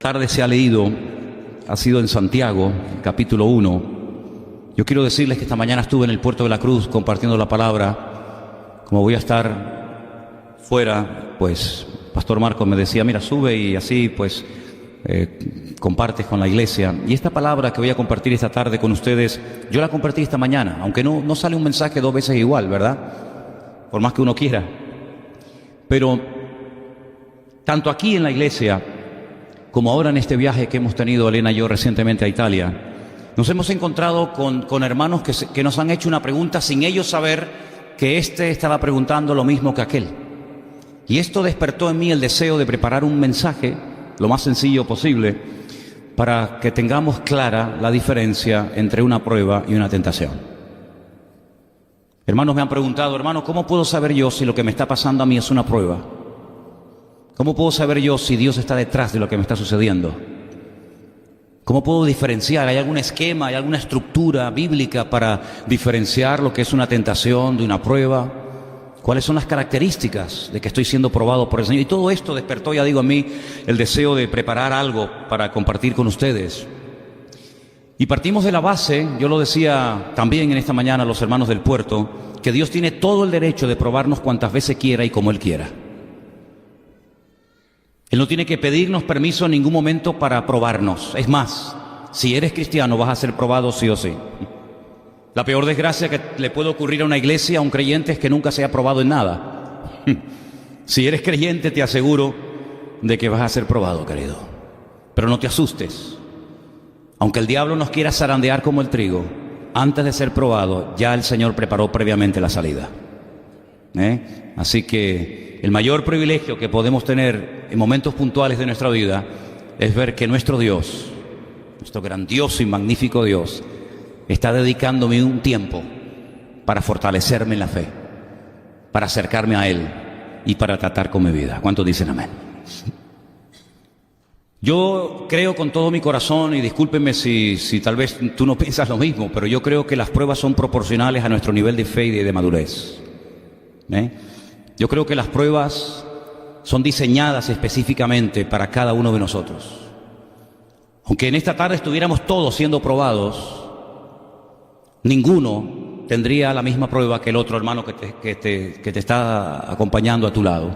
Tarde se ha leído, ha sido en Santiago, capítulo 1. Yo quiero decirles que esta mañana estuve en el Puerto de la Cruz compartiendo la palabra. Como voy a estar fuera, pues Pastor Marcos me decía, mira, sube y así pues compartes con la iglesia. Y esta palabra que voy a compartir esta tarde con ustedes, yo la compartí esta mañana, aunque no sale un mensaje dos veces igual, ¿verdad? Por más que uno quiera. Pero tanto aquí en la iglesia como ahora en este viaje que hemos tenido Elena y yo recientemente a Italia, nos hemos encontrado con hermanos que nos han hecho una pregunta sin ellos saber que éste estaba preguntando lo mismo que aquel. Y esto despertó en mí el deseo de preparar un mensaje lo más sencillo posible para que tengamos clara la diferencia entre una prueba y una tentación. Hermanos me han preguntado, hermano, ¿cómo puedo saber yo si lo que me está pasando a mí es una prueba? ¿Cómo puedo saber yo si Dios está detrás de lo que me está sucediendo? ¿Cómo puedo diferenciar? ¿Hay algún esquema, hay alguna estructura bíblica para diferenciar lo que es una tentación de una prueba? ¿Cuáles son las características de que estoy siendo probado por el Señor? Y todo esto despertó, ya digo, en mí el deseo de preparar algo para compartir con ustedes. Y partimos de la base, yo lo decía también en esta mañana a los hermanos del puerto, que Dios tiene todo el derecho de probarnos cuantas veces quiera y como Él quiera. Él no tiene que pedirnos permiso en ningún momento para probarnos. Es más, si eres cristiano vas a ser probado sí o sí. La peor desgracia que le puede ocurrir a una iglesia, a un creyente, es que nunca se ha probado en nada. Si eres creyente te aseguro de que vas a ser probado, querido. Pero no te asustes. Aunque el diablo nos quiera zarandear como el trigo, antes de ser probado ya el Señor preparó previamente la salida. Así que el mayor privilegio que podemos tener en momentos puntuales de nuestra vida es ver que nuestro Dios, nuestro grandioso y magnífico Dios, está dedicándome un tiempo para fortalecerme en la fe, para acercarme a Él y para tratar con mi vida. ¿Cuántos dicen amén? Yo creo con todo mi corazón, y discúlpenme si tal vez tú no piensas lo mismo, pero yo creo que las pruebas son proporcionales a nuestro nivel de fe y de madurez. Yo creo que las pruebas son diseñadas específicamente para cada uno de nosotros. Aunque en esta tarde estuviéramos todos siendo probados, ninguno tendría la misma prueba que el otro hermano que te está acompañando a tu lado.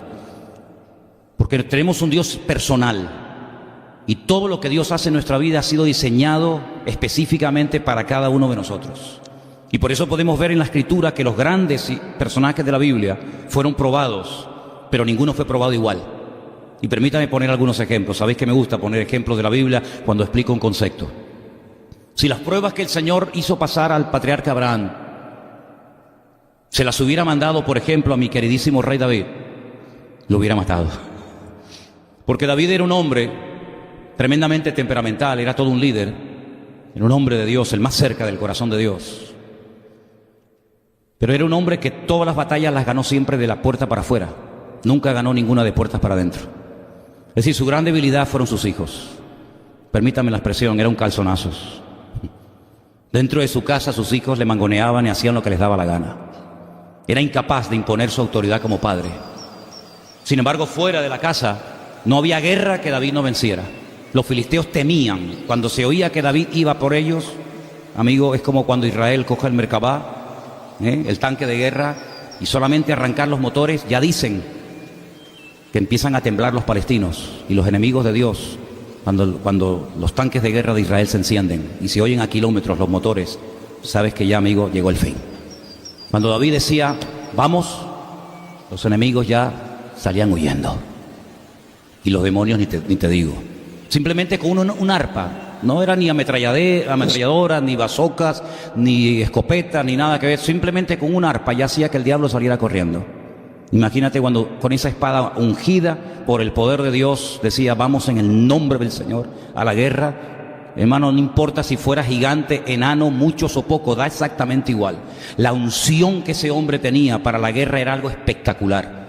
Porque tenemos un Dios personal. Y todo lo que Dios hace en nuestra vida ha sido diseñado específicamente para cada uno de nosotros. Y por eso podemos ver en la Escritura que los grandes personajes de la Biblia fueron probados, pero ninguno fue probado igual. Y permítame poner algunos ejemplos. Sabéis que me gusta poner ejemplos de la Biblia cuando explico un concepto. Si las pruebas que el Señor hizo pasar al patriarca Abraham se las hubiera mandado, por ejemplo, a mi queridísimo rey David, lo hubiera matado. Porque David era un hombre tremendamente temperamental, era todo un líder, era un hombre de Dios, el más cerca del corazón de Dios. Pero era un hombre que todas las batallas las ganó siempre de la puerta para afuera, nunca ganó ninguna de puertas para adentro. Es decir, su gran debilidad fueron sus hijos. Permítame la expresión, eran calzonazos. Dentro de su casa sus hijos le mangoneaban y hacían lo que les daba la gana. Era incapaz de imponer su autoridad como padre. Sin embargo, fuera de la casa no había guerra que David no venciera. Los filisteos temían. Cuando se oía que David iba por ellos, amigo, es como cuando Israel coge el Merkabá, el tanque de guerra, y solamente arrancar los motores, ya dicen que empiezan a temblar los palestinos y los enemigos de Dios. Cuando los tanques de guerra de Israel se encienden y se oyen a kilómetros los motores, sabes que ya, amigo, llegó el fin. Cuando David decía, vamos, los enemigos ya salían huyendo. Y los demonios ni te digo. Simplemente con un arpa. No era ni ametralladora, ni bazocas, ni escopeta, ni nada que ver. Simplemente con un arpa ya hacía que el diablo saliera corriendo. Imagínate cuando con esa espada ungida por el poder de Dios decía, vamos en el nombre del Señor a la guerra. Hermano, no importa si fuera gigante, enano, muchos o pocos, da exactamente igual. La unción que ese hombre tenía para la guerra era algo espectacular.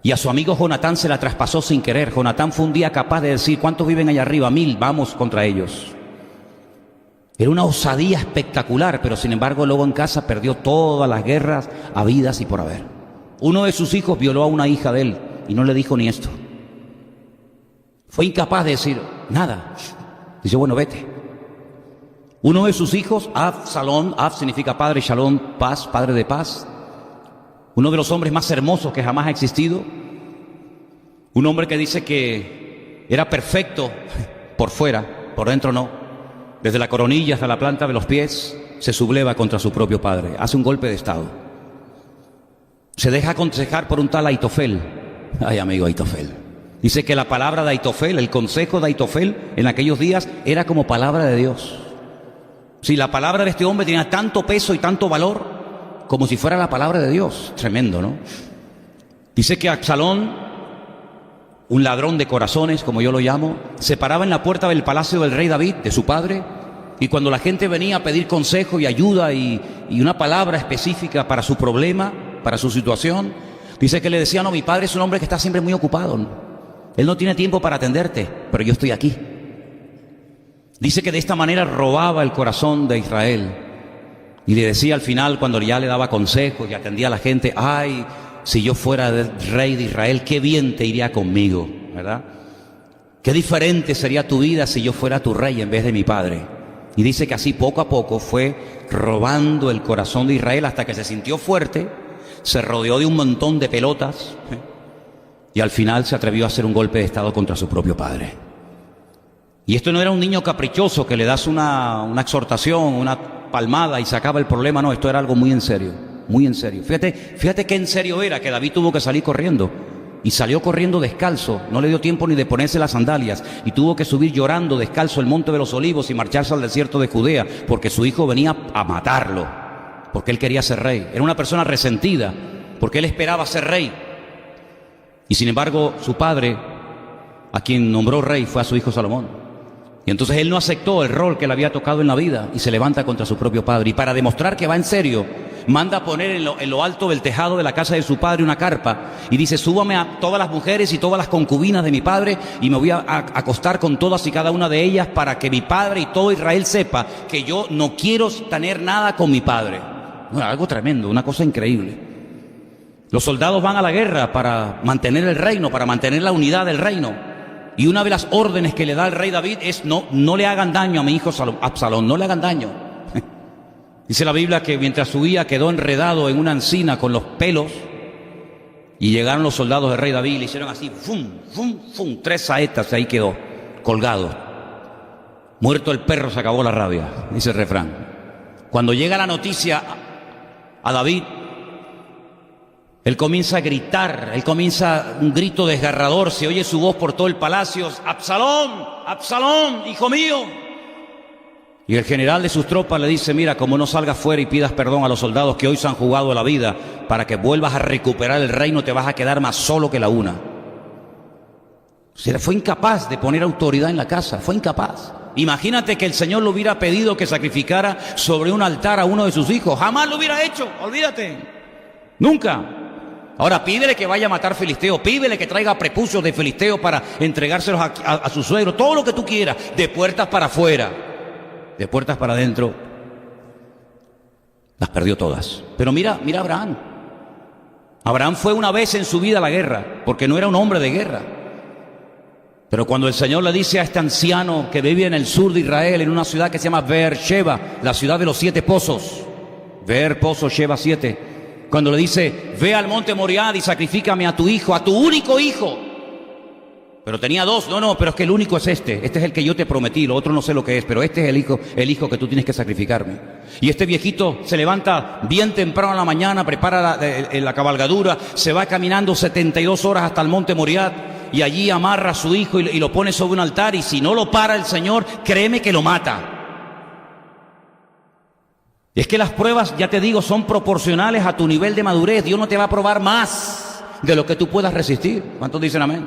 Y a su amigo Jonatán se la traspasó sin querer. Jonatán fue un día capaz de decir, ¿cuántos viven allá arriba? 1000, vamos contra ellos. Era una osadía espectacular, pero sin embargo luego en casa perdió todas las guerras habidas y por haber. Uno de sus hijos violó a una hija de él y no le dijo ni esto. Fue incapaz de decir nada. Dice, bueno, vete. Uno de sus hijos, Absalón, Ab significa padre, Shalom, paz, padre de paz. Uno de los hombres más hermosos que jamás ha existido. Un hombre que dice que era perfecto por fuera, por dentro no. Desde la coronilla hasta la planta de los pies se subleva contra su propio padre. Hace un golpe de estado. Se deja aconsejar por un tal Aitofel. Ay, amigo Aitofel. Dice que la palabra de Aitofel, el consejo de Aitofel en aquellos días era como palabra de Dios. Si la palabra de este hombre tenía tanto peso y tanto valor como si fuera la palabra de Dios. Tremendo, ¿no? Dice que Absalón, un ladrón de corazones, como yo lo llamo, se paraba en la puerta del palacio del rey David, de su padre, y cuando la gente venía a pedir consejo y ayuda y una palabra específica para su problema, para su situación, dice que le decía, no, mi padre es un hombre que está siempre muy ocupado, ¿no? Él no tiene tiempo para atenderte, pero yo estoy aquí. Dice que de esta manera robaba el corazón de Israel y le decía al final, cuando ya le daba consejos y atendía a la gente, ay, si yo fuera el rey de Israel, qué bien te iría conmigo, ¿verdad? Qué diferente sería tu vida si yo fuera tu rey en vez de mi padre. Y dice que así poco a poco fue robando el corazón de Israel hasta que se sintió fuerte, se rodeó de un montón de pelotas y al final se atrevió a hacer un golpe de estado contra su propio padre. Y esto no era un niño caprichoso que le das una exhortación, una palmada y se acaba el problema, no, esto era algo muy en serio, muy en serio. Fíjate qué en serio era, que David tuvo que salir corriendo y salió corriendo descalzo, no le dio tiempo ni de ponerse las sandalias y tuvo que subir llorando descalzo el monte de los olivos y marcharse al desierto de Judea porque su hijo venía a matarlo, porque él quería ser rey. Era una persona resentida porque él esperaba ser rey. Y sin embargo, su padre, a quien nombró rey, fue a su hijo Salomón. Y entonces él no aceptó el rol que le había tocado en la vida y se levanta contra su propio padre. Y para demostrar que va en serio, manda a poner en lo alto del tejado de la casa de su padre una carpa. Y dice, súbame a todas las mujeres y todas las concubinas de mi padre y me voy a acostar con todas y cada una de ellas para que mi padre y todo Israel sepa que yo no quiero tener nada con mi padre. Bueno, algo tremendo, una cosa increíble. Los soldados van a la guerra para mantener el reino, para mantener la unidad del reino. Y una de las órdenes que le da el rey David es no le hagan daño a mi hijo Absalón, no le hagan daño. Dice la Biblia que mientras huía quedó enredado en una encina con los pelos y llegaron los soldados del rey David y le hicieron así, fum, fum, fum, 3 saetas, ahí quedó, colgado. Muerto el perro se acabó la rabia, dice el refrán. Cuando llega la noticia a David, él comienza a gritar, él comienza un grito desgarrador, se oye su voz por todo el palacio, Absalón, Absalón, hijo mío. Y el general de sus tropas le dice, mira, como no salgas fuera y pidas perdón a los soldados que hoy se han jugado la vida para que vuelvas a recuperar el reino, te vas a quedar más solo que la una. O sea, fue incapaz de poner autoridad en la casa, fue incapaz. Imagínate que el Señor le hubiera pedido que sacrificara sobre un altar a uno de sus hijos, jamás lo hubiera hecho, olvídate, nunca. Ahora pídele que vaya a matar filisteos, pídele que traiga prepucios de filisteos para entregárselos a su suegro, todo lo que tú quieras, de puertas para afuera, de puertas para adentro. Las perdió todas. Pero mira a Abraham. Abraham fue una vez en su vida a la guerra, porque no era un hombre de guerra. Pero cuando el Señor le dice a este anciano que vive en el sur de Israel, en una ciudad que se llama Beersheba, la ciudad de los 7 pozos, Beer, pozo, Sheba, 7, cuando le dice, ve al monte Moriah y sacrifícame a tu hijo, a tu único hijo. Pero tenía 2, no, pero es que el único es este es el que yo te prometí, lo otro no sé lo que es, pero este es el hijo que tú tienes que sacrificarme. Y este viejito se levanta bien temprano en la mañana, prepara la cabalgadura, se va caminando 72 horas hasta el monte Moriah y allí amarra a su hijo y lo pone sobre un altar, y si no lo para el Señor, créeme que lo mata. Es que las pruebas, ya te digo, son proporcionales a tu nivel de madurez. Dios no te va a probar más de lo que tú puedas resistir. ¿Cuántos dicen amén?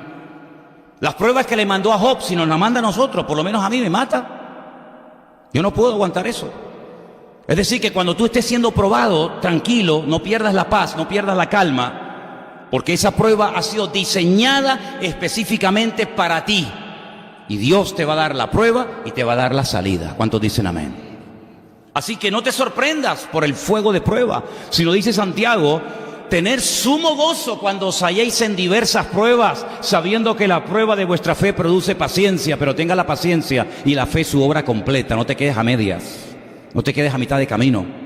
Las pruebas que le mandó a Job, si nos las manda a nosotros, por lo menos a mí me mata. Yo no puedo aguantar eso. Es decir, que cuando tú estés siendo probado, tranquilo, no pierdas la paz, no pierdas la calma, porque esa prueba ha sido diseñada específicamente para ti. Y Dios te va a dar la prueba y te va a dar la salida. ¿Cuántos dicen amén? Así que no te sorprendas por el fuego de prueba, sino dice Santiago, tener sumo gozo cuando os halléis en diversas pruebas, sabiendo que la prueba de vuestra fe produce paciencia, pero tenga la paciencia y la fe su obra completa, no te quedes a medias, no te quedes a mitad de camino.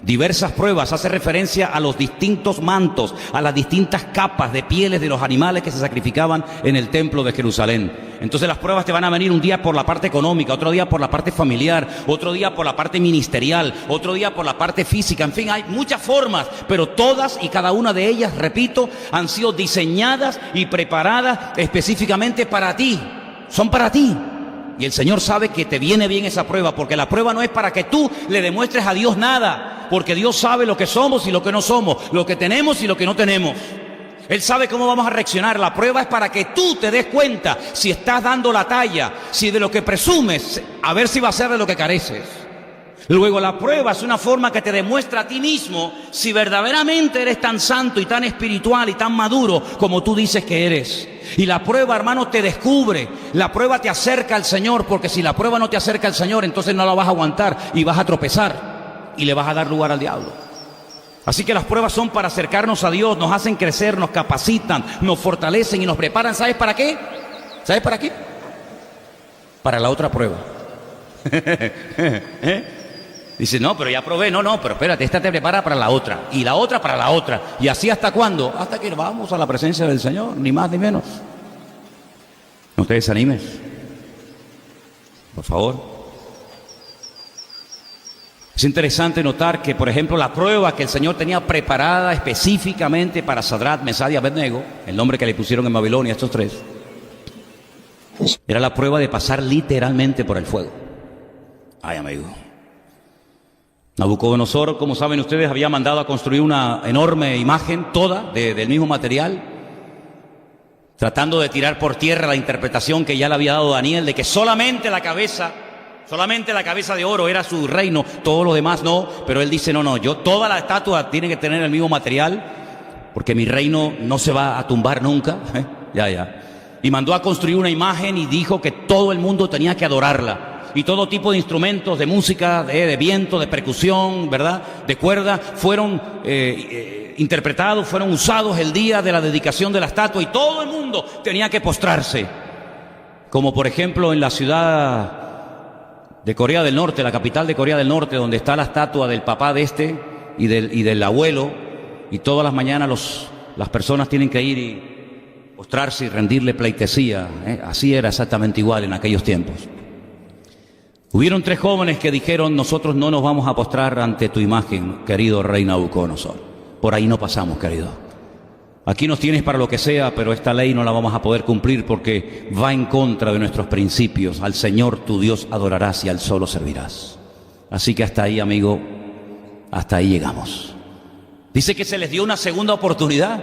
Diversas pruebas hace referencia a los distintos mantos, a las distintas capas de pieles de los animales que se sacrificaban en el templo de Jerusalén. Entonces las pruebas te van a venir un día por la parte económica, otro día por la parte familiar, otro día por la parte ministerial, otro día por la parte física. En fin, hay muchas formas, pero todas y cada una de ellas, repito, han sido diseñadas y preparadas específicamente para ti. Son para ti. Y el Señor sabe que te viene bien esa prueba, porque la prueba no es para que tú le demuestres a Dios nada, porque Dios sabe lo que somos y lo que no somos, lo que tenemos y lo que no tenemos. Él sabe cómo vamos a reaccionar. La prueba es para que tú te des cuenta si estás dando la talla, si de lo que presumes, a ver si va a ser de lo que careces. Luego la prueba es una forma que te demuestra a ti mismo si verdaderamente eres tan santo y tan espiritual y tan maduro como tú dices que eres. Y la prueba, hermano, te descubre, la prueba te acerca al Señor, porque si la prueba no te acerca al Señor, entonces no la vas a aguantar y vas a tropezar y le vas a dar lugar al diablo. Así que las pruebas son para acercarnos a Dios, nos hacen crecer, nos capacitan, nos fortalecen y nos preparan. ¿Sabes para qué? ¿Sabes para qué? Para la otra prueba. Dice, no, pero ya probé. No, pero espérate, esta te prepara para la otra. Y la otra para la otra. ¿Y así hasta cuándo? Hasta que vamos a la presencia del Señor, ni más ni menos. No te desanimes. Por favor. Es interesante notar que, por ejemplo, la prueba que el Señor tenía preparada específicamente para Sadrach, Mesach y Abednego, el nombre que le pusieron en Babilonia a estos tres, era la prueba de pasar literalmente por el fuego. Ay, amigo. Nabucodonosor, como saben ustedes, había mandado a construir una enorme imagen, toda del mismo material, tratando de tirar por tierra la interpretación que ya le había dado Daniel, de que solamente la cabeza de oro era su reino, todo lo demás no. Pero él dice, no, toda la estatua tiene que tener el mismo material, porque mi reino no se va a tumbar nunca. Y mandó a construir una imagen y dijo que todo el mundo tenía que adorarla. Y todo tipo de instrumentos de música, de viento, de percusión, ¿verdad?, de cuerda, fueron interpretados, fueron usados el día de la dedicación de la estatua, y todo el mundo tenía que postrarse. Como por ejemplo en la ciudad de Corea del Norte, la capital de Corea del Norte, donde está la estatua del papá de este y del abuelo, y todas las mañanas las personas tienen que ir y postrarse y rendirle pleitesía. Así era exactamente igual en aquellos tiempos. Hubieron 3 jóvenes que dijeron, nosotros no nos vamos a postrar ante tu imagen, querido rey Nabucodonosor. Por ahí no pasamos, querido. Aquí nos tienes para lo que sea, pero esta ley no la vamos a poder cumplir porque va en contra de nuestros principios. Al Señor tu Dios adorarás y al solo servirás. Así que hasta ahí, amigo, hasta ahí llegamos. Dice que se les dio una segunda oportunidad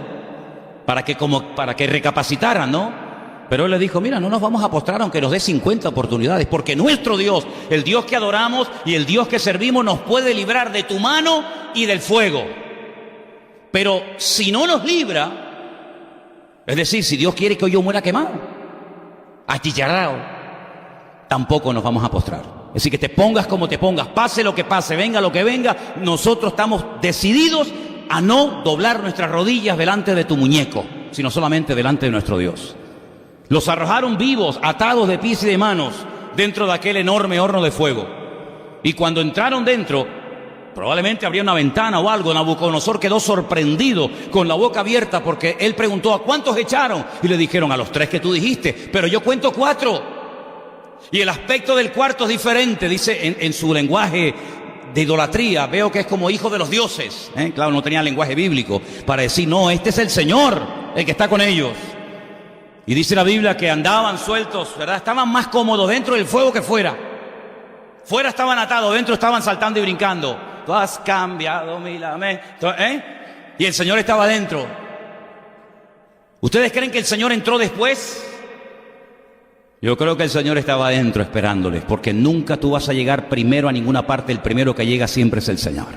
para que recapacitaran, ¿no? Pero él le dijo, mira, no nos vamos a postrar aunque nos dé 50 oportunidades, porque nuestro Dios, el Dios que adoramos y el Dios que servimos, nos puede librar de tu mano y del fuego. Pero si no nos libra, es decir, si Dios quiere que yo muera quemado, achicharrado, tampoco nos vamos a postrar. Es decir, que te pongas como te pongas, pase lo que pase, venga lo que venga, nosotros estamos decididos a no doblar nuestras rodillas delante de tu muñeco, sino solamente delante de nuestro Dios. Los arrojaron vivos, atados de pies y de manos, dentro de aquel enorme horno de fuego. Y cuando entraron dentro, probablemente habría una ventana o algo. Nabucodonosor quedó sorprendido, con la boca abierta, porque él preguntó, ¿a cuántos echaron? Y le dijeron, a los 3 que tú dijiste, pero yo cuento 4. Y el aspecto del cuarto es diferente, dice en su lenguaje de idolatría, veo que es como hijo de los dioses. Claro, no tenía lenguaje bíblico para decir, no, este es el Señor, el que está con ellos. Y dice la Biblia que andaban sueltos, ¿verdad? Estaban más cómodos dentro del fuego que fuera. Fuera estaban atados, dentro estaban saltando y brincando. Tú has cambiado mi lamento, Y el Señor estaba dentro. ¿Ustedes creen que el Señor entró después? Yo creo que el Señor estaba adentro esperándoles, porque nunca tú vas a llegar primero a ninguna parte. El primero que llega siempre es el Señor.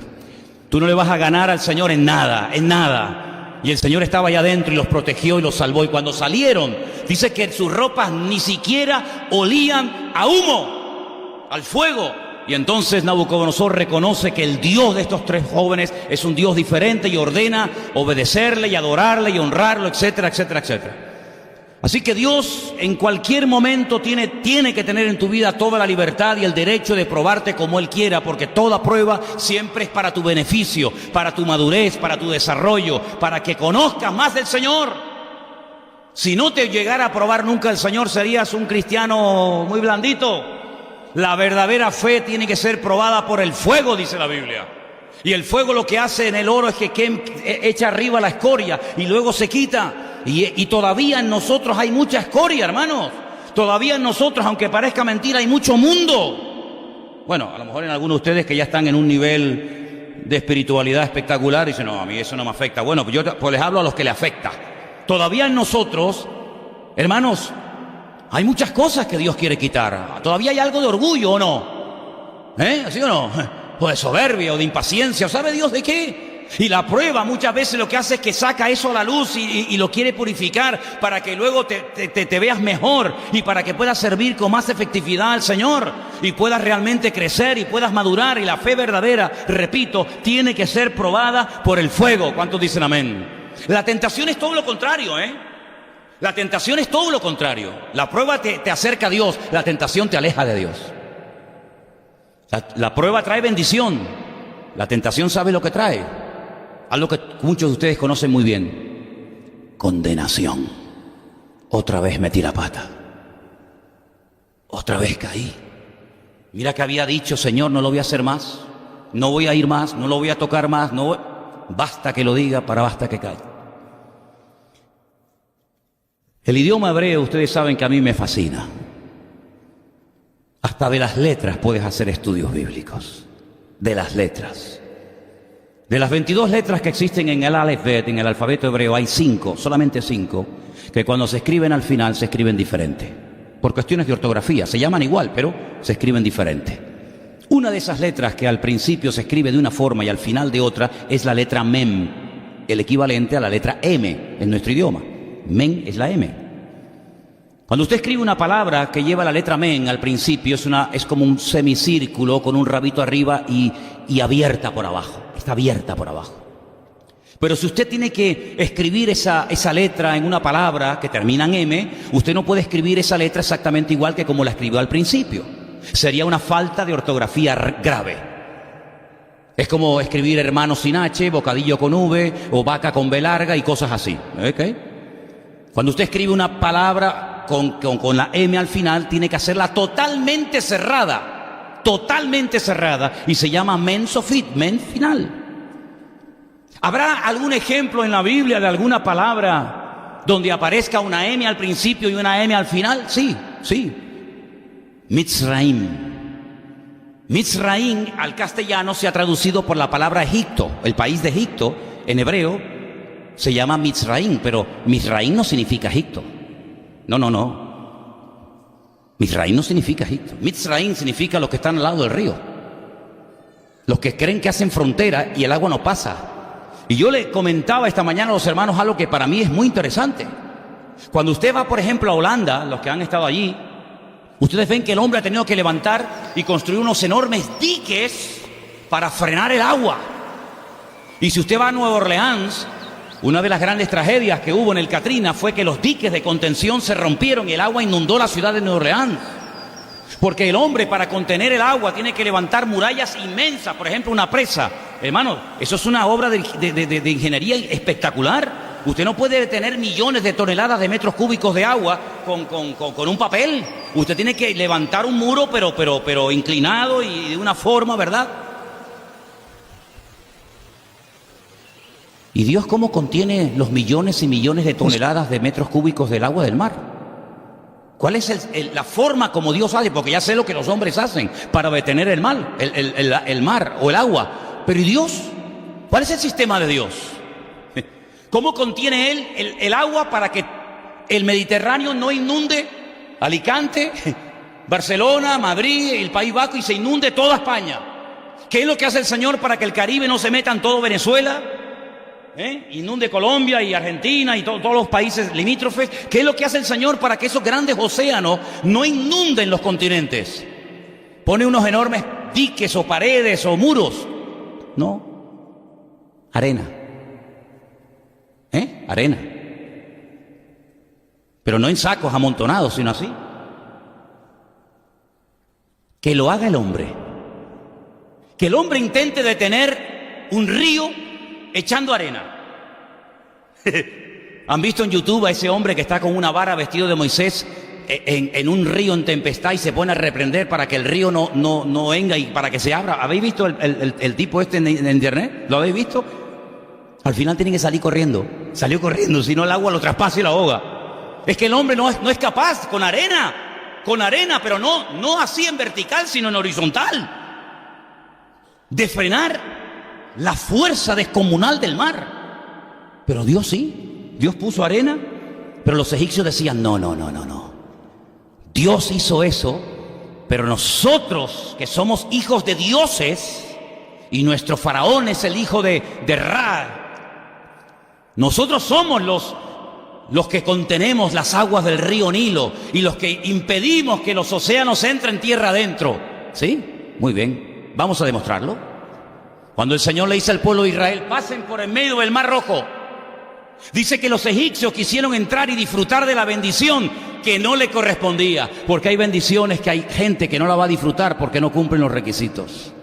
Tú no le vas a ganar al Señor en nada, en nada. Y el Señor estaba allá adentro y los protegió y los salvó. Y cuando salieron, dice que sus ropas ni siquiera olían a humo, al fuego. Y entonces Nabucodonosor reconoce que el Dios de estos tres jóvenes es un Dios diferente y ordena obedecerle y adorarle y honrarlo, etcétera, etcétera, etcétera. Así que Dios en cualquier momento tiene que tener en tu vida toda la libertad y el derecho de probarte como Él quiera, porque toda prueba siempre es para tu beneficio, para tu madurez, para tu desarrollo, para que conozcas más del Señor. Si no te llegara a probar nunca el Señor, serías un cristiano muy blandito. La verdadera fe tiene que ser probada por el fuego, dice la Biblia. Y el fuego lo que hace en el oro es que echa arriba la escoria y luego se quita. Y todavía en nosotros hay mucha escoria, hermanos. Todavía en nosotros, aunque parezca mentira, hay mucho mundo. Bueno, a lo mejor en algunos de ustedes que ya están en un nivel de espiritualidad espectacular dicen, no, a mí eso no me afecta. Bueno, pues yo les hablo a los que le afecta. Todavía en nosotros, hermanos, hay muchas cosas que Dios quiere quitar. Todavía hay algo de orgullo, ¿o no? ¿Sí o no? O de soberbia, o de impaciencia, ¿o sabe Dios de qué? Y la prueba muchas veces lo que hace es que saca eso a la luz y lo quiere purificar para que luego te veas mejor y para que puedas servir con más efectividad al Señor y puedas realmente crecer y puedas madurar. Y la fe verdadera, repito, tiene que ser probada por el fuego. ¿Cuántos dicen amén? La tentación es todo lo contrario, La tentación es todo lo contrario. La prueba te acerca a Dios, la tentación te aleja de Dios. La prueba trae bendición, la tentación sabe lo que trae. Algo que muchos de ustedes conocen muy bien. Condenación. Otra vez metí la pata. Otra vez caí. Mira que había dicho, Señor, no lo voy a hacer más. No voy a ir más, no lo voy a tocar más. Basta que lo diga, basta que calle. El idioma hebreo, ustedes saben que a mí me fascina. Hasta de las letras puedes hacer estudios bíblicos. De las letras. De las 22 letras que existen en el Aleph Bet, en el alfabeto hebreo, hay 5, solamente 5, que cuando se escriben al final se escriben diferente. Por cuestiones de ortografía, se llaman igual, pero se escriben diferente. Una de esas letras que al principio se escribe de una forma y al final de otra es la letra Mem, el equivalente a la letra M en nuestro idioma. Men es la M. Cuando usted escribe una palabra que lleva la letra Men al principio, es como un semicírculo con un rabito arriba y abierta por abajo. Está abierta por abajo. Pero si usted tiene que escribir esa letra en una palabra que termina en M, usted no puede escribir esa letra exactamente igual que como la escribió al principio. Sería una falta de ortografía grave. Es como escribir hermano sin H, bocadillo con V, o vaca con B larga y cosas así. ¿Okay? Cuando usted escribe una palabra con la M al final, tiene que hacerla totalmente cerrada. Totalmente cerrada, y se llama men sofit, men final. ¿Habrá algún ejemplo en la Biblia de alguna palabra donde aparezca una M al principio y una M al final? Sí. Mitzraim. Mitzraim al castellano se ha traducido por la palabra Egipto. El país de Egipto, en hebreo, se llama Mitzraim, pero Mitzraim no significa Egipto. No. Mitzraim no significa Egipto. Mitzraim significa los que están al lado del río. Los que creen que hacen frontera y el agua no pasa. Y yo le comentaba esta mañana a los hermanos algo que para mí es muy interesante. Cuando usted va, por ejemplo, a Holanda, los que han estado allí, ustedes ven que el hombre ha tenido que levantar y construir unos enormes diques para frenar el agua. Y si usted va a Nueva Orleans, una de las grandes tragedias que hubo en el Katrina fue que los diques de contención se rompieron y el agua inundó la ciudad de Nueva Orleans. Porque el hombre, para contener el agua, tiene que levantar murallas inmensas, por ejemplo, una presa. Hermano, eso es una obra de ingeniería espectacular. Usted no puede tener millones de toneladas de metros cúbicos de agua con un papel. Usted tiene que levantar un muro, pero inclinado y de una forma, ¿verdad? ¿Y Dios cómo contiene los millones y millones de toneladas de metros cúbicos del agua del mar? ¿Cuál es la forma como Dios hace? Porque ya sé lo que los hombres hacen para detener el mar o el agua. Pero ¿y Dios? ¿Cuál es el sistema de Dios? ¿Cómo contiene Él el agua para que el Mediterráneo no inunde Alicante, Barcelona, Madrid, el País Vasco y se inunde toda España? ¿Qué es lo que hace el Señor para que el Caribe no se meta en todo Venezuela? Inunde Colombia y Argentina y todos los países limítrofes. ¿Qué es lo que hace el Señor para que esos grandes océanos no inunden los continentes? Pone unos enormes diques o paredes o muros. No, arena. Arena. Pero no en sacos amontonados, sino así. Que lo haga el hombre. Que el hombre intente detener un río echando arena. ¿Han visto en YouTube a ese hombre que está con una vara vestido de Moisés en un río en tempestad y se pone a reprender para que el río no venga y para que se abra? ¿Habéis visto el tipo este en internet? ¿Lo habéis visto? Al final tiene que salir corriendo. Salió corriendo, si no el agua lo traspasa y lo ahoga. Es que el hombre no es capaz con arena, pero no así en vertical, sino en horizontal, de frenar la fuerza descomunal del mar. Pero Dios sí, Dios puso arena, pero los egipcios decían, no. Dios hizo eso, pero nosotros que somos hijos de dioses, y nuestro faraón es el hijo de Ra, nosotros somos los que contenemos las aguas del río Nilo y los que impedimos que los océanos entren tierra adentro. ¿Sí? Muy bien. Vamos a demostrarlo. Cuando el Señor le dice al pueblo de Israel, pasen por en medio del Mar Rojo, dice que los egipcios quisieron entrar y disfrutar de la bendición que no le correspondía, porque hay bendiciones que hay gente que no la va a disfrutar porque no cumplen los requisitos.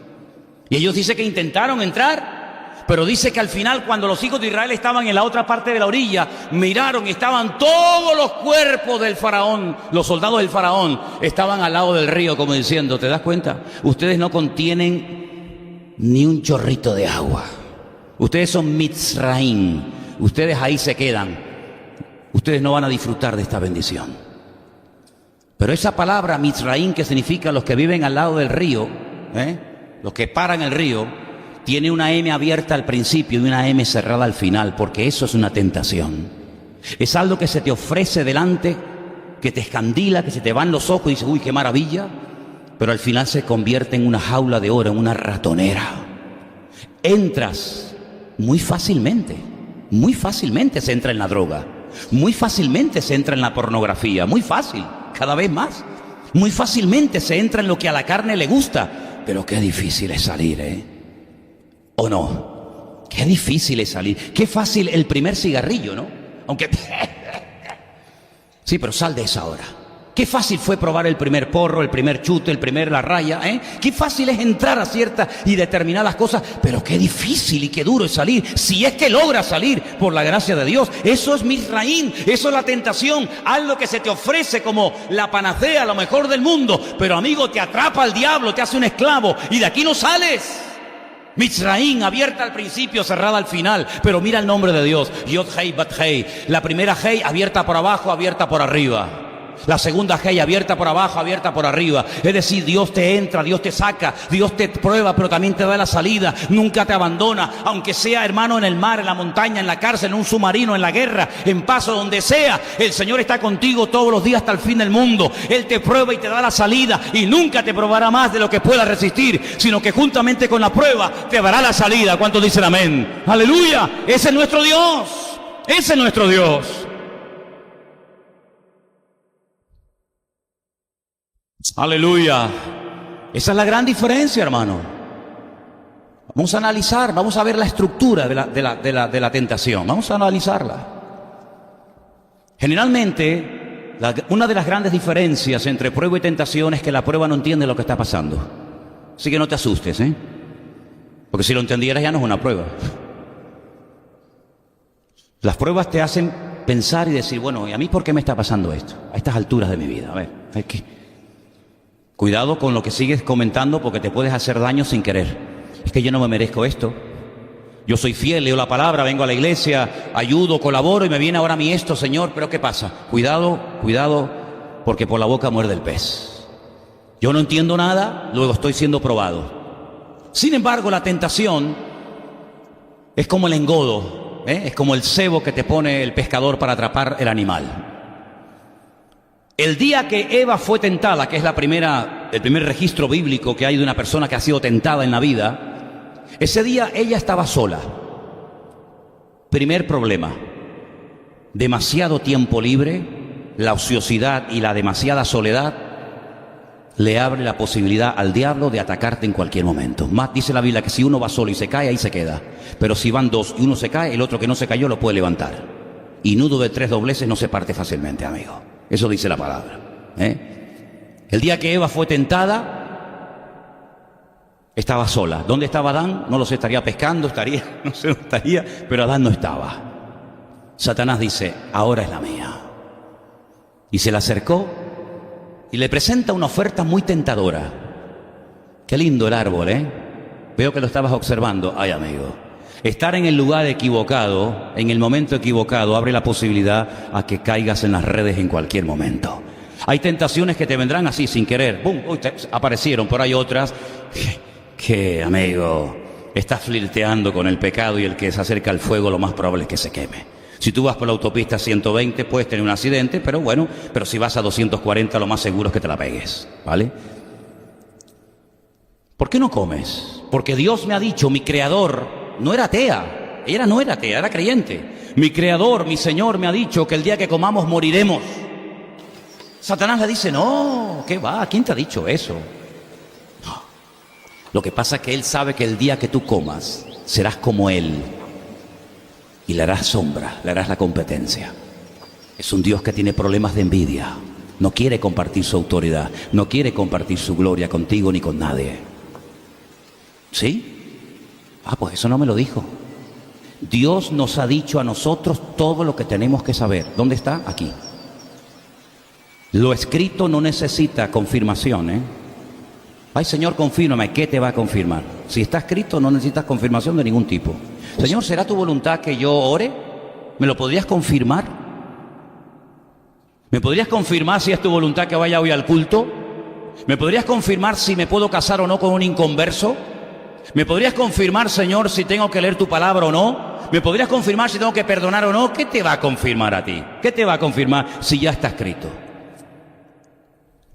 Y ellos dicen que intentaron entrar, pero dice que al final, cuando los hijos de Israel estaban en la otra parte de la orilla, miraron y estaban todos los cuerpos del faraón, los soldados del faraón, estaban al lado del río, como diciendo, ¿te das cuenta? Ustedes no contienen ni un chorrito de agua. Ustedes son Mitzraim. Ustedes ahí se quedan. Ustedes no van a disfrutar de esta bendición. Pero esa palabra Mitzraim, que significa los que viven al lado del río, los que paran el río, tiene una M abierta al principio y una M cerrada al final, porque eso es una tentación. Es algo que se te ofrece delante, que te escandila, que se te van los ojos y dices, uy, qué maravilla, pero al final se convierte en una jaula de oro, en una ratonera. Entras muy fácilmente se entra en la droga, muy fácilmente se entra en la pornografía, muy fácil, cada vez más. Muy fácilmente se entra en lo que a la carne le gusta, pero qué difícil es salir, ¿o no? Qué difícil es salir. Qué fácil el primer cigarrillo, ¿no? Aunque... Sí, pero sal de esa hora. Qué fácil fue probar el primer porro, el primer chute, la raya, Qué fácil es entrar a ciertas y determinadas cosas, pero qué difícil y qué duro es salir, si es que logras salir por la gracia de Dios. Eso es Misraín, eso es la tentación, algo que se te ofrece como la panacea, lo mejor del mundo, pero amigo, te atrapa el diablo, te hace un esclavo y de aquí no sales. Mitzraín, abierta al principio, cerrada al final, pero mira el nombre de Dios, Yod Hei Bat Hei. La primera Hei abierta por abajo, abierta por arriba. La segunda Hei abierta por abajo, abierta por arriba. Es decir, Dios te entra, Dios te saca, Dios te prueba, pero también te da la salida. Nunca te abandona, aunque sea, hermano, en el mar, en la montaña, en la cárcel, en un submarino, en la guerra, en paso, donde sea. El Señor está contigo todos los días hasta el fin del mundo. Él te prueba y te da la salida, y nunca te probará más de lo que puedas resistir, sino que juntamente con la prueba te dará la salida. ¿Cuántos dicen amén? ¡Aleluya! Ese es nuestro Dios. Ese es nuestro Dios. Aleluya. Esa es la gran diferencia, hermano. Vamos a analizar, vamos a ver la estructura de la tentación. Vamos a analizarla. Generalmente, una de las grandes diferencias entre prueba y tentación es que la prueba no entiende lo que está pasando. Así que no te asustes, porque si lo entendieras ya no es una prueba. Las pruebas te hacen pensar y decir, bueno, ¿y a mí por qué me está pasando esto? A estas alturas de mi vida. A ver, cuidado con lo que sigues comentando, porque te puedes hacer daño sin querer. Es que yo no me merezco esto. Yo soy fiel, leo la palabra, vengo a la iglesia, ayudo, colaboro y me viene ahora a mí esto, Señor. Pero ¿qué pasa? Cuidado, porque por la boca muerde el pez. Yo no entiendo nada, luego estoy siendo probado. Sin embargo, la tentación es como el engodo, es como el cebo que te pone el pescador para atrapar el animal. El día que Eva fue tentada, que es el primer registro bíblico que hay de una persona que ha sido tentada en la vida, ese día ella estaba sola. Primer problema, demasiado tiempo libre, la ociosidad y la demasiada soledad le abre la posibilidad al diablo de atacarte en cualquier momento. Más dice la Biblia que si uno va solo y se cae, ahí se queda. Pero si van dos y uno se cae, el otro que no se cayó lo puede levantar. Y nudo de 3 dobleces no se parte fácilmente, amigo. Eso dice la palabra. El día que Eva fue tentada, estaba sola. ¿Dónde estaba Adán? No lo sé, estaría pescando, no sé dónde estaría, pero Adán no estaba. Satanás dice, ahora es la mía. Y se le acercó y le presenta una oferta muy tentadora. Qué lindo el árbol, ¿eh? Veo que lo estabas observando. Ay, amigo. Estar en el lugar equivocado, en el momento equivocado, abre la posibilidad a que caigas en las redes en cualquier momento. Hay tentaciones que te vendrán así, sin querer. ¡Bum! Uy, aparecieron, pero hay otras que, amigo, estás flirteando con el pecado y el que se acerca al fuego lo más probable es que se queme. Si tú vas por la autopista 120 puedes tener un accidente, pero bueno, pero si vas a 240 lo más seguro es que te la pegues, ¿vale? ¿Por qué no comes? Porque Dios me ha dicho, mi creador no era atea, ella no era atea, era creyente. Mi creador, mi Señor me ha dicho que el día que comamos moriremos. Satanás le dice, no, ¿qué va? ¿Quién te ha dicho eso? No. Lo que pasa es que él sabe que el día que tú comas serás como él. Y le harás sombra, le harás la competencia. Es un Dios que tiene problemas de envidia. No quiere compartir su autoridad, no quiere compartir su gloria contigo ni con nadie. ¿Sí? Pues eso no me lo dijo. Dios nos ha dicho a nosotros todo lo que tenemos que saber. ¿Dónde está? Aquí. Lo escrito no necesita confirmación, ¿eh? Ay, Señor, confírmame. ¿Qué te va a confirmar? Si está escrito, no necesitas confirmación de ningún tipo. Señor, ¿será tu voluntad que yo ore? ¿Me lo podrías confirmar? ¿Me podrías confirmar si es tu voluntad que vaya hoy al culto? ¿Me podrías confirmar si me puedo casar o no con un inconverso? ¿Me podrías confirmar, Señor, si tengo que leer tu palabra o no? ¿Me podrías confirmar si tengo que perdonar o no? ¿Qué te va a confirmar a ti? ¿Qué te va a confirmar si ya está escrito?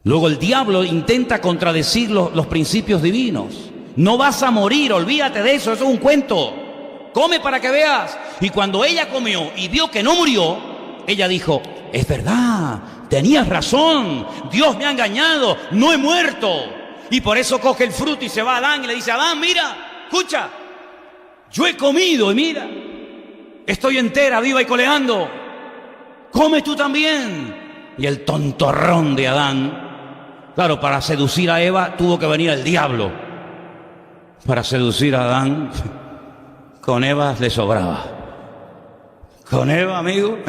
Luego el diablo intenta contradecir los principios divinos. No vas a morir, olvídate de eso, eso es un cuento. Come para que veas. Y cuando ella comió y vio que no murió, ella dijo, es verdad, tenías razón, Dios me ha engañado, no he muerto. Y por eso coge el fruto y se va a Adán y le dice, Adán, mira, escucha, yo he comido y mira, estoy entera, viva y coleando, come tú también. Y el tontorrón de Adán, claro, para seducir a Eva tuvo que venir el diablo. Para seducir a Adán, con Eva le sobraba. Con Eva, amigo,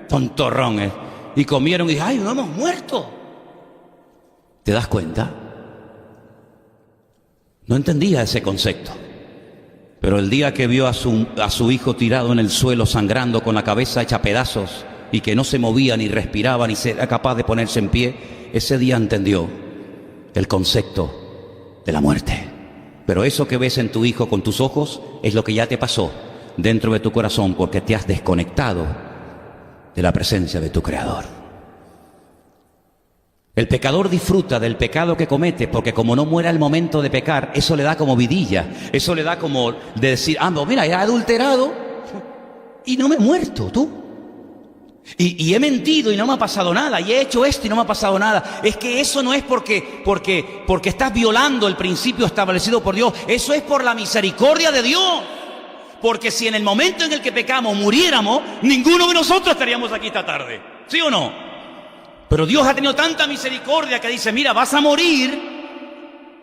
tontorrón, Y comieron y dijeron, ay, no hemos muerto. ¿Te das cuenta? No entendía ese concepto. Pero el día que vio a su hijo tirado en el suelo, sangrando, con la cabeza hecha pedazos, y que no se movía, ni respiraba, ni era capaz de ponerse en pie, ese día entendió el concepto de la muerte. Pero eso que ves en tu hijo con tus ojos es lo que ya te pasó dentro de tu corazón, porque te has desconectado de la presencia de tu Creador. El pecador disfruta del pecado que comete, porque como no muera al momento de pecar, eso le da como vidilla, eso le da como de decir, pues mira, he adulterado y no me he muerto, tú. Y he mentido y no me ha pasado nada, y he hecho esto y no me ha pasado nada. Es que eso no es porque estás violando el principio establecido por Dios, eso es por la misericordia de Dios. Porque si en el momento en el que pecamos muriéramos, ninguno de nosotros estaríamos aquí esta tarde, ¿sí o no? Pero Dios ha tenido tanta misericordia que dice, mira, vas a morir,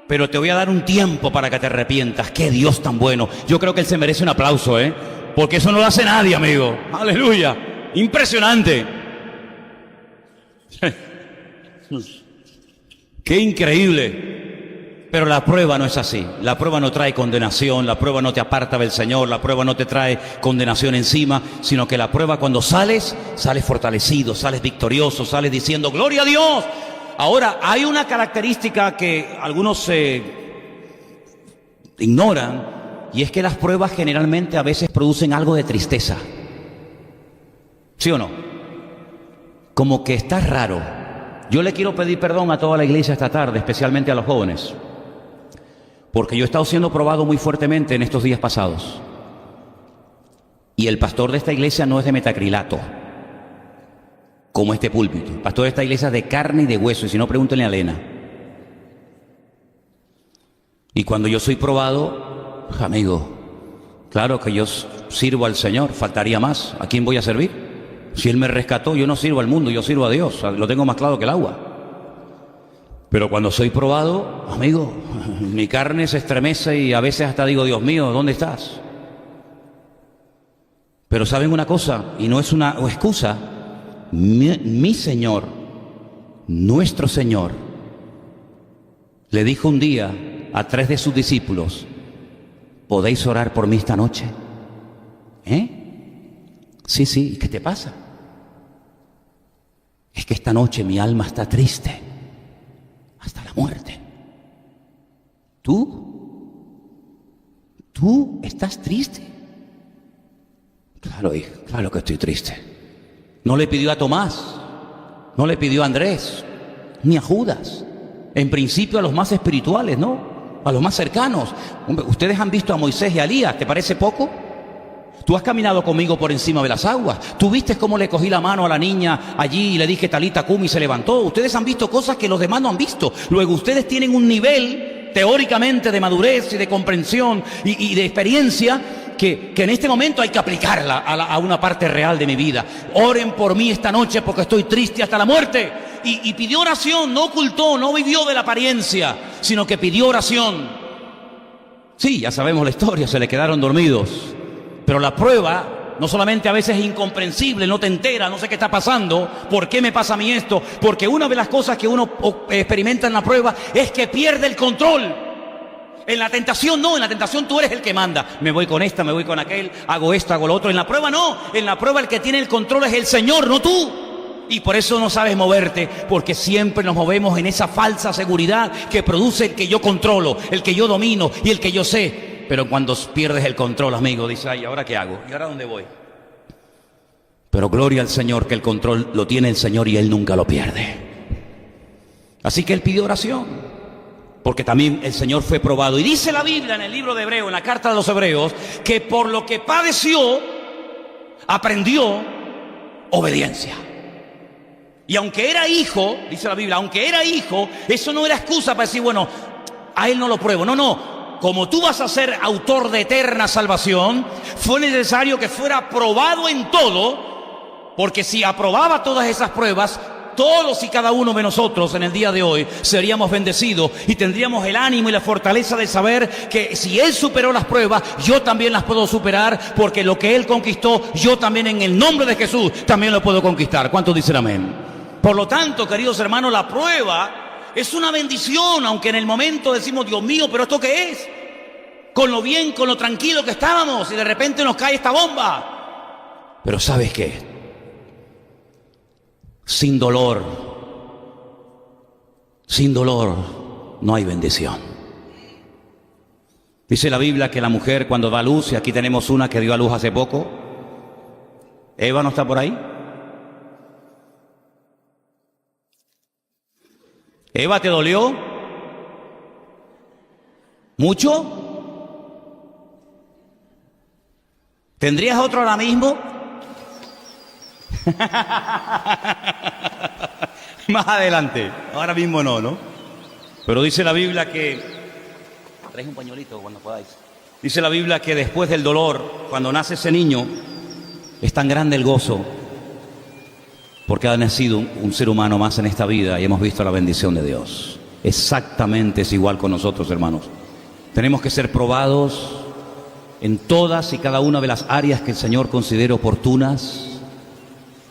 pero te voy a dar un tiempo para que te arrepientas. ¡Qué Dios tan bueno! Yo creo que Él se merece un aplauso, porque eso no lo hace nadie, amigo. ¡Aleluya! Impresionante. Qué increíble. Pero la prueba no es así. La prueba no trae condenación, la prueba no te aparta del Señor, la prueba no te trae condenación encima, sino que la prueba, cuando sales fortalecido, sales victorioso, sales diciendo gloria a Dios. Ahora, hay una característica que algunos ignoran, y es que las pruebas generalmente a veces producen algo de tristeza. ¿Sí o no? Como que está raro. Yo le quiero pedir perdón a toda la iglesia esta tarde, especialmente a los jóvenes, porque yo he estado siendo probado muy fuertemente en estos días pasados. Y el pastor de esta iglesia no es de metacrilato, como este púlpito. El pastor de esta iglesia es de carne y de hueso, y si no, pregúntenle a Elena. Y cuando yo soy probado, amigo, claro que yo sirvo al Señor, faltaría más. ¿A quién voy a servir? Si Él me rescató, yo no sirvo al mundo, yo sirvo a Dios. Lo tengo más claro que el agua. Pero cuando soy probado, amigo, mi carne se estremece y a veces hasta digo, Dios mío, ¿dónde estás? Pero ¿saben una cosa? Y no es una excusa. Mi Señor, nuestro Señor, le dijo un día a 3 de sus discípulos: ¿podéis orar por mí esta noche? Sí, ¿qué te pasa? Es que esta noche mi alma está triste, hasta la muerte. ¿Tú estás triste? Claro, hijo, claro que estoy triste. No le pidió a Tomás, no le pidió a Andrés, ni a Judas. En principio a los más espirituales, ¿no? A los más cercanos. Hombre, ustedes han visto a Moisés y a Elías, ¿te parece poco? Tú has caminado conmigo por encima de las aguas. Tú viste cómo le cogí la mano a la niña allí y le dije Talita Cumi y se levantó. Ustedes han visto cosas que los demás no han visto. Luego ustedes tienen un nivel teóricamente de madurez y de comprensión y de experiencia que en este momento hay que aplicarla a una parte real de mi vida. Oren por mí esta noche porque estoy triste hasta la muerte. Y pidió oración, no ocultó, no vivió de la apariencia, sino que pidió oración. Sí, ya sabemos la historia, se le quedaron dormidos. Pero la prueba no solamente a veces es incomprensible, no te enteras, no sé qué está pasando, ¿por qué me pasa a mí esto? Porque una de las cosas que uno experimenta en la prueba es que pierde el control. En la tentación no, en la tentación tú eres el que manda. Me voy con esta, me voy con aquel, hago esto, hago lo otro. En la prueba no, en la prueba el que tiene el control es el Señor, no tú. Y por eso no sabes moverte, porque siempre nos movemos en esa falsa seguridad que produce el que yo controlo, el que yo domino y el que yo sé. Pero cuando pierdes el control, amigo, dices, ay, ¿ahora qué hago? ¿Y ahora dónde voy? Pero gloria al Señor que el control lo tiene el Señor y Él nunca lo pierde. Así que Él pidió oración, porque también el Señor fue probado. Y dice la Biblia en el libro de Hebreos, en la carta de los Hebreos, que por lo que padeció, aprendió obediencia. Y aunque era hijo, dice la Biblia, aunque era hijo, eso no era excusa para decir, bueno, a él no lo pruebo. No. Como tú vas a ser autor de eterna salvación, fue necesario que fuera probado en todo, porque si aprobaba todas esas pruebas, todos y cada uno de nosotros en el día de hoy seríamos bendecidos y tendríamos el ánimo y la fortaleza de saber que si Él superó las pruebas, yo también las puedo superar, porque lo que Él conquistó, yo también en el nombre de Jesús también lo puedo conquistar. ¿Cuántos dicen amén? Por lo tanto, queridos hermanos, la prueba es una bendición, aunque en el momento decimos, Dios mío, ¿pero esto qué es? Con lo bien, con lo tranquilo que estábamos y de repente nos cae esta bomba. Pero ¿sabes qué? Sin dolor no hay bendición. Dice la Biblia que la mujer cuando da luz, y aquí tenemos una que dio a luz hace poco, Eva no está por ahí. Eva, ¿te dolió? ¿Mucho? ¿Tendrías otro ahora mismo? Más adelante, ahora mismo no. Pero dice la Biblia que... Traes un pañuelito cuando podáis. Dice la Biblia que después del dolor, cuando nace ese niño, es tan grande el gozo, porque ha nacido un ser humano más en esta vida y hemos visto la bendición de Dios. Exactamente es igual con nosotros, hermanos. Tenemos que ser probados en todas y cada una de las áreas que el Señor considere oportunas,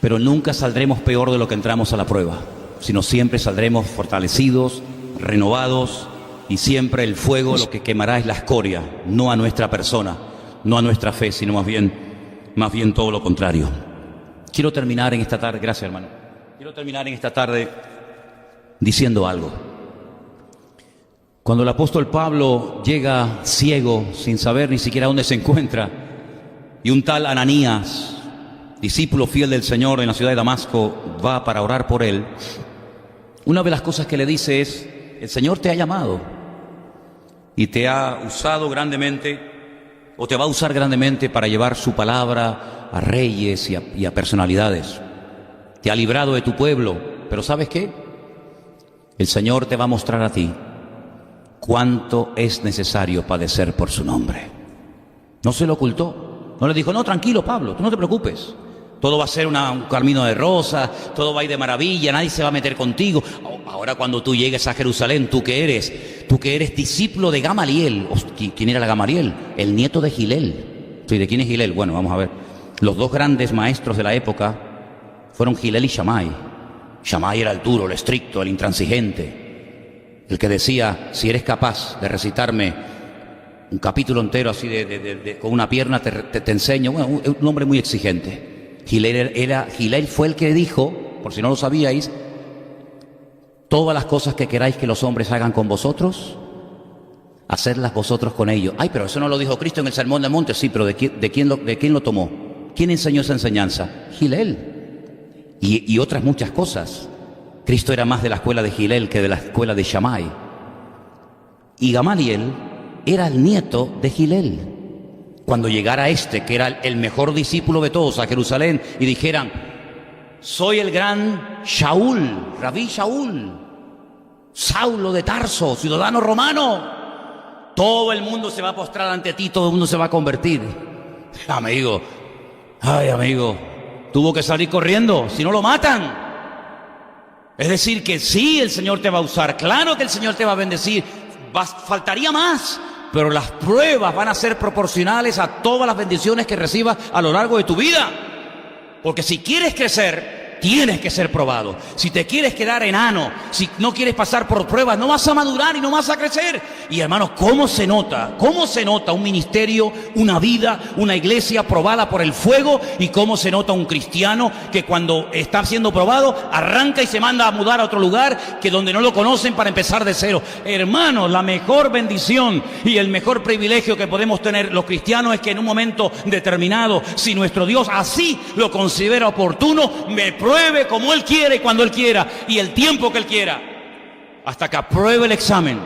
pero nunca saldremos peor de lo que entramos a la prueba, sino siempre saldremos fortalecidos, renovados, y siempre el fuego lo que quemará es la escoria, no a nuestra persona, no a nuestra fe, sino más bien todo lo contrario. Quiero terminar en esta tarde, gracias hermano, quiero terminar en esta tarde diciendo algo. Cuando el apóstol Pablo llega ciego, sin saber ni siquiera dónde se encuentra, y un tal Ananías, discípulo fiel del Señor en la ciudad de Damasco, va para orar por él, una de las cosas que le dice es, el Señor te ha llamado y te ha usado grandemente, o te va a usar grandemente para llevar su palabra a reyes y a personalidades. Te ha librado de tu pueblo, pero ¿sabes qué? El Señor te va a mostrar a ti cuánto es necesario padecer por su nombre. No se lo ocultó. No le dijo, no, tranquilo, Pablo, tú no te preocupes. Todo va a ser un camino de rosas, todo va a ir de maravilla, nadie se va a meter contigo. Ahora cuando tú llegues a Jerusalén, tú que eres discípulo de Gamaliel. ¿Quién era la Gamaliel? El nieto de Gilel. Sí, ¿de quién es Gilel? Bueno, vamos a ver. Los dos grandes maestros de la época fueron Gilel y Shammai. Shammai era el duro, el estricto, el intransigente. El que decía, si eres capaz de recitarme un capítulo entero así con una pierna, te enseño. Bueno, un hombre muy exigente. Gilel fue el que dijo, por si no lo sabíais, todas las cosas que queráis que los hombres hagan con vosotros, hacedlas vosotros con ellos. Ay, pero eso no lo dijo Cristo en el Sermón del Monte. Sí, pero ¿de quién lo tomó? ¿Quién enseñó esa enseñanza? Gilel. Y otras muchas cosas. Cristo era más de la escuela de Gilel que de la escuela de Shammai. Y Gamaliel era el nieto de Gilel. Cuando llegara que era el mejor discípulo de todos, a Jerusalén, y dijeran, soy el gran Shaul, Rabí Shaul, Saulo de Tarso, ciudadano romano, todo el mundo se va a postrar ante ti, todo el mundo se va a convertir. Amigo, tuvo que salir corriendo, si no lo matan. Es decir, que sí, el Señor te va a usar, claro que el Señor te va a bendecir, faltaría más. Pero las pruebas van a ser proporcionales a todas las bendiciones que recibas a lo largo de tu vida. Porque si quieres crecer, tienes que ser probado. Si te quieres quedar enano, si no quieres pasar por pruebas, no vas a madurar y no vas a crecer. Y hermanos, ¿cómo se nota un ministerio, una vida, una iglesia probada por el fuego? Y cómo se nota un cristiano que cuando está siendo probado, arranca y se manda a mudar a otro lugar que donde no lo conocen para empezar de cero. Hermanos, la mejor bendición y el mejor privilegio que podemos tener los cristianos es que en un momento determinado, si nuestro Dios así lo considera oportuno, me pruebe como Él quiere y cuando Él quiera y el tiempo que Él quiera, hasta que apruebe el examen.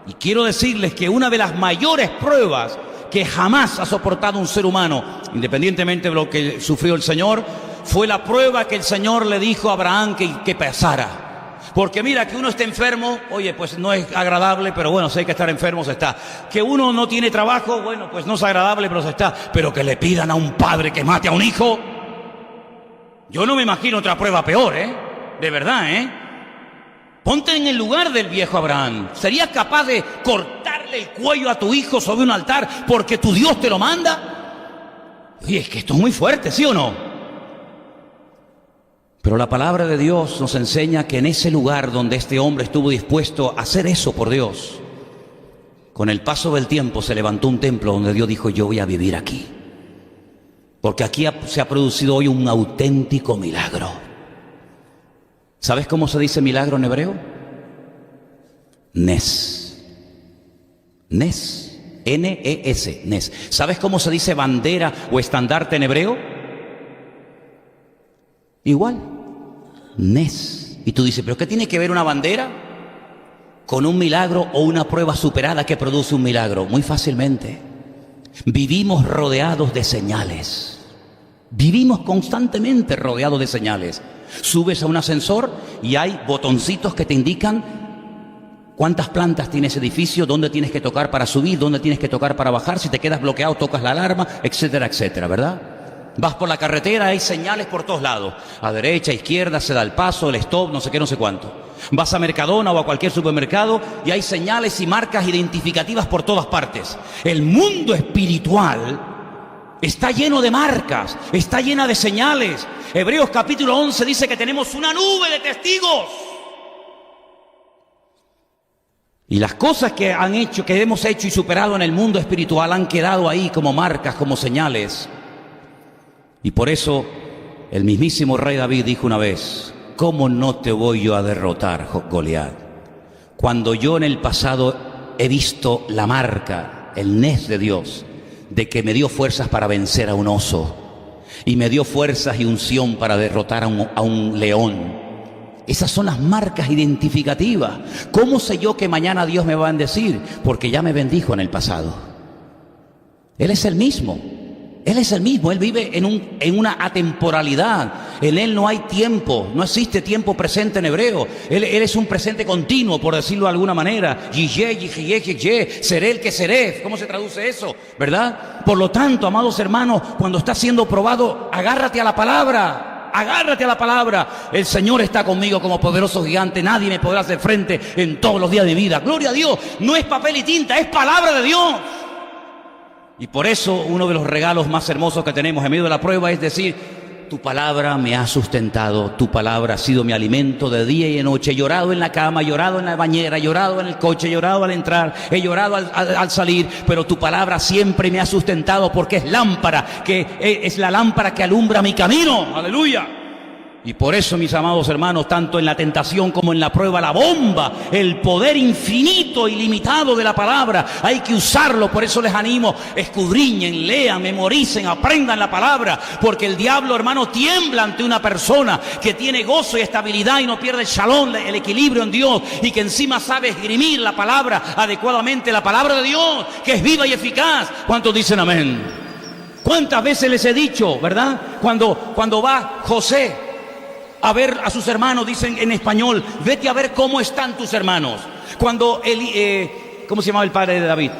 Y quiero decirles que una de las mayores pruebas que jamás ha soportado un ser humano, independientemente de lo que sufrió el Señor, fue la prueba que el Señor le dijo a Abraham que pasara. Porque mira, que uno esté enfermo, oye, pues no es agradable, pero bueno, si hay que estar enfermo, se está. Que uno no tiene trabajo, bueno, pues no es agradable, pero se está. Pero que le pidan a un padre que mate a un hijo, yo no me imagino otra prueba peor, de verdad, Ponte en el lugar del viejo Abraham. ¿Serías capaz de cortarle el cuello a tu hijo sobre un altar porque tu Dios te lo manda? Oye, es que esto es muy fuerte, ¿sí o no? Pero la palabra de Dios nos enseña que en ese lugar donde este hombre estuvo dispuesto a hacer eso por Dios, con el paso del tiempo se levantó un templo donde Dios dijo, yo voy a vivir aquí. Porque aquí se ha producido hoy un auténtico milagro. ¿Sabes cómo se dice milagro en hebreo? Nes. Nes. N-E-S. Nes. ¿Sabes cómo se dice bandera o estandarte en hebreo? Igual. Nes. Y tú dices, ¿pero qué tiene que ver una bandera con un milagro o una prueba superada que produce un milagro? Muy fácilmente. Vivimos rodeados de señales. Vivimos constantemente rodeados de señales. Subes a un ascensor y hay botoncitos que te indican cuántas plantas tiene ese edificio, dónde tienes que tocar para subir, dónde tienes que tocar para bajar. Si te quedas bloqueado, tocas la alarma, etcétera, etcétera, ¿verdad? Vas por la carretera, hay señales por todos lados. A derecha, a izquierda, se da el paso, el stop, no sé qué, no sé cuánto. Vas a Mercadona o a cualquier supermercado y hay señales y marcas identificativas por todas partes. El mundo espiritual está lleno de marcas, está llena de señales. Hebreos capítulo 11 dice que tenemos una nube de testigos. Y las cosas que hemos hecho y superado en el mundo espiritual han quedado ahí como marcas, como señales. Y por eso el mismísimo rey David dijo una vez, ¿cómo no te voy yo a derrotar, Goliat? Cuando yo en el pasado he visto la marca, el nes de Dios, de que me dio fuerzas para vencer a un oso y me dio fuerzas y unción para derrotar a un león. Esas son las marcas identificativas. ¿Cómo sé yo que mañana Dios me va a bendecir? Porque ya me bendijo en el pasado. Él es el mismo. Él es el mismo, Él vive en una atemporalidad. En Él no hay tiempo, no existe tiempo presente en hebreo. Él es un presente continuo, por decirlo de alguna manera. Seré el que seré. ¿Cómo se traduce eso? ¿Verdad? Por lo tanto, amados hermanos, cuando está siendo probado, agárrate a la palabra. Agárrate a la palabra. El Señor está conmigo como poderoso gigante. Nadie me podrá hacer frente en todos los días de mi vida. Gloria a Dios. No es papel y tinta, es palabra de Dios. Y por eso uno de los regalos más hermosos que tenemos en medio de la prueba es decir: tu palabra me ha sustentado, tu palabra ha sido mi alimento de día y de noche. He llorado en la cama, he llorado en la bañera, he llorado en el coche, he llorado al entrar, he llorado al salir, pero tu palabra siempre me ha sustentado, porque es lámpara, es la lámpara que alumbra mi camino. ¡Aleluya! Y por eso, mis amados hermanos, tanto en la tentación como en la prueba, la bomba, el poder infinito, ilimitado de la palabra, hay que usarlo. Por eso les animo: escudriñen, lean, memoricen, aprendan la palabra, porque el diablo, hermano, tiembla ante una persona que tiene gozo y estabilidad y no pierde el shalom, el equilibrio en Dios, y que encima sabe esgrimir la palabra adecuadamente, la palabra de Dios, que es viva y eficaz. ¿Cuántos dicen amén? ¿Cuántas veces les he dicho, verdad? Cuando va José a ver a sus hermanos, dicen en español: vete a ver cómo están tus hermanos. Cuando ¿cómo se llamaba el padre de David?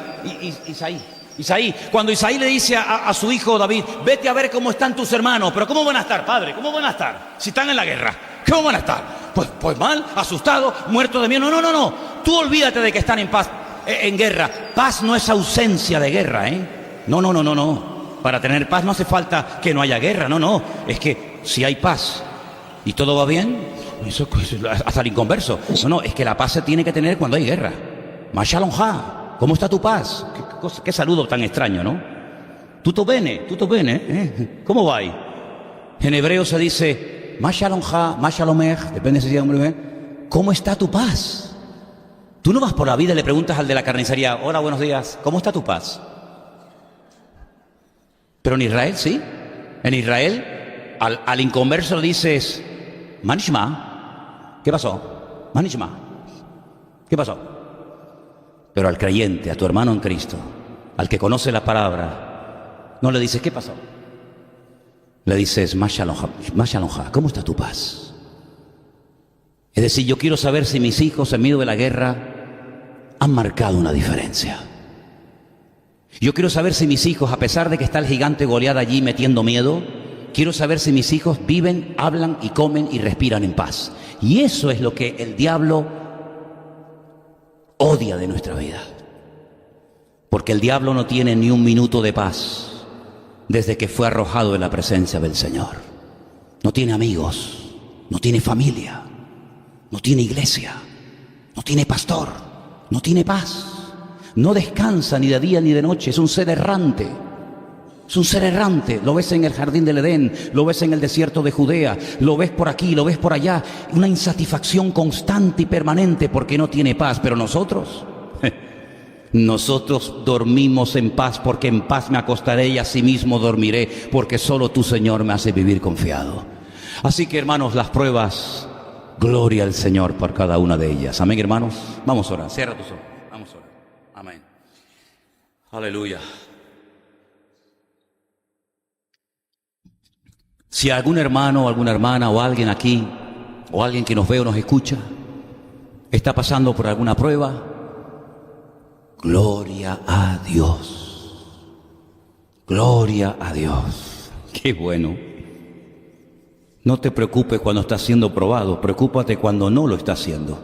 Isaí. Cuando Isaí le dice a su hijo David: vete a ver cómo están tus hermanos. Pero ¿cómo van a estar, padre? ¿Cómo van a estar si están en la guerra? ¿Cómo van a estar? Pues mal, asustados, muertos de miedo. No. Tú olvídate de que están en paz, en guerra. Paz no es ausencia de guerra, No. Para tener paz no hace falta que no haya guerra. No. Es que si hay paz y todo va bien, eso hasta el inconverso. No, es que la paz se tiene que tener cuando hay guerra. Mashalom ha, ¿cómo está tu paz? Qué saludo tan extraño, ¿no? Tutto bene, ¿cómo va ahí? En hebreo se dice Mashalom ha, Mashalomech, depende si es hombre o mujer. ¿Cómo está tu paz? Tú no vas por la vida y le preguntas al de la carnicería: hola, buenos días, ¿cómo está tu paz? Pero en Israel sí. En Israel al inconverso le dices: Manishma, ¿qué pasó? Manishma, ¿qué pasó? Pero al creyente, a tu hermano en Cristo, al que conoce la palabra, no le dices: ¿qué pasó? Le dices: Mashalom, ¿cómo está tu paz? Es decir, yo quiero saber si mis hijos en medio de la guerra han marcado una diferencia. Yo quiero saber si mis hijos, a pesar de que está el gigante Goliat allí metiendo miedo, quiero saber si mis hijos viven, hablan y comen y respiran en paz. Y eso es lo que el diablo odia de nuestra vida. Porque el diablo no tiene ni un minuto de paz desde que fue arrojado en la presencia del Señor. No tiene amigos, no tiene familia, no tiene iglesia, no tiene pastor, no tiene paz. No descansa ni de día ni de noche, es un ser errante. Es un ser errante, lo ves en el jardín del Edén, lo ves en el desierto de Judea, lo ves por aquí, lo ves por allá, una insatisfacción constante y permanente porque no tiene paz. Pero nosotros dormimos en paz, porque en paz me acostaré y asimismo dormiré, porque solo tu Señor me hace vivir confiado. Así que, hermanos, las pruebas, gloria al Señor por cada una de ellas. Amén, hermanos. Vamos a orar, cierra tus ojos, vamos a orar. Amén. Aleluya. Si algún hermano o alguna hermana o alguien aquí, o alguien que nos ve o nos escucha, está pasando por alguna prueba, gloria a Dios. Gloria a Dios. Qué bueno. No te preocupes cuando estás siendo probado, preocúpate cuando no lo estás haciendo.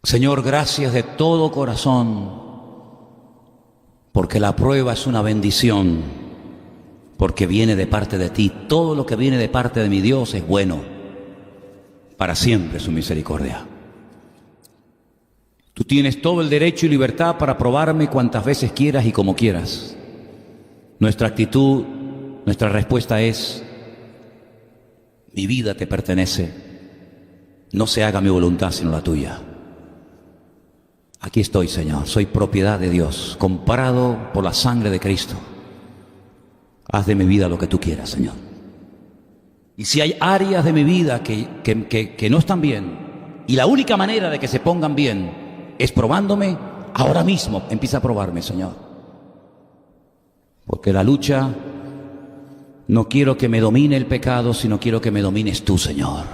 Señor, gracias de todo corazón, porque la prueba es una bendición. Porque viene de parte de ti. Todo lo que viene de parte de mi Dios es bueno. Para siempre su misericordia. Tú tienes todo el derecho y libertad para probarme cuantas veces quieras y como quieras. Nuestra actitud, nuestra respuesta es: mi vida te pertenece. No se haga mi voluntad sino la tuya. Aquí estoy, Señor. Soy propiedad de Dios, comprado por la sangre de Cristo. Haz de mi vida lo que tú quieras, Señor. Y si hay áreas de mi vida que no están bien, y la única manera de que se pongan bien es probándome, ahora mismo empieza a probarme, Señor. Porque la lucha No quiero que me domine el pecado, sino quiero que me domines tú, Señor.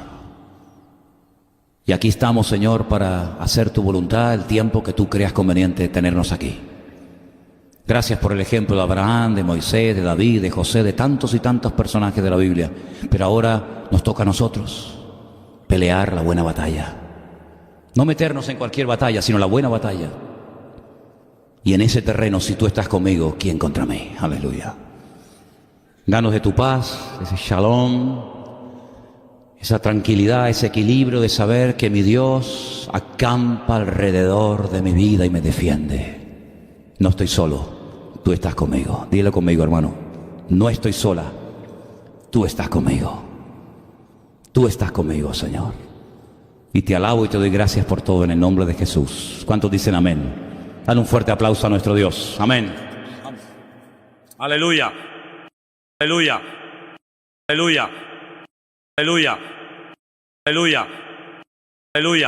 Y aquí estamos, Señor, para hacer tu voluntad el tiempo que tú creas conveniente tenernos aquí. Gracias por el ejemplo de Abraham, de Moisés, de David, de José, de tantos y tantos personajes de la Biblia. Pero ahora nos toca a nosotros pelear la buena batalla. No meternos en cualquier batalla, sino la buena batalla. Y en ese terreno, si tú estás conmigo, ¿quién contra mí? Aleluya. Danos de tu paz, ese shalom, esa tranquilidad, ese equilibrio de saber que mi Dios acampa alrededor de mi vida y me defiende. No estoy solo, tú estás conmigo. Dile conmigo, hermano. No estoy sola, tú estás conmigo. Tú estás conmigo, Señor. Y te alabo y te doy gracias por todo en el nombre de Jesús. ¿Cuántos dicen amén? Dale un fuerte aplauso a nuestro Dios. Amén. Aleluya. Aleluya. Aleluya. Aleluya. Aleluya. Aleluya.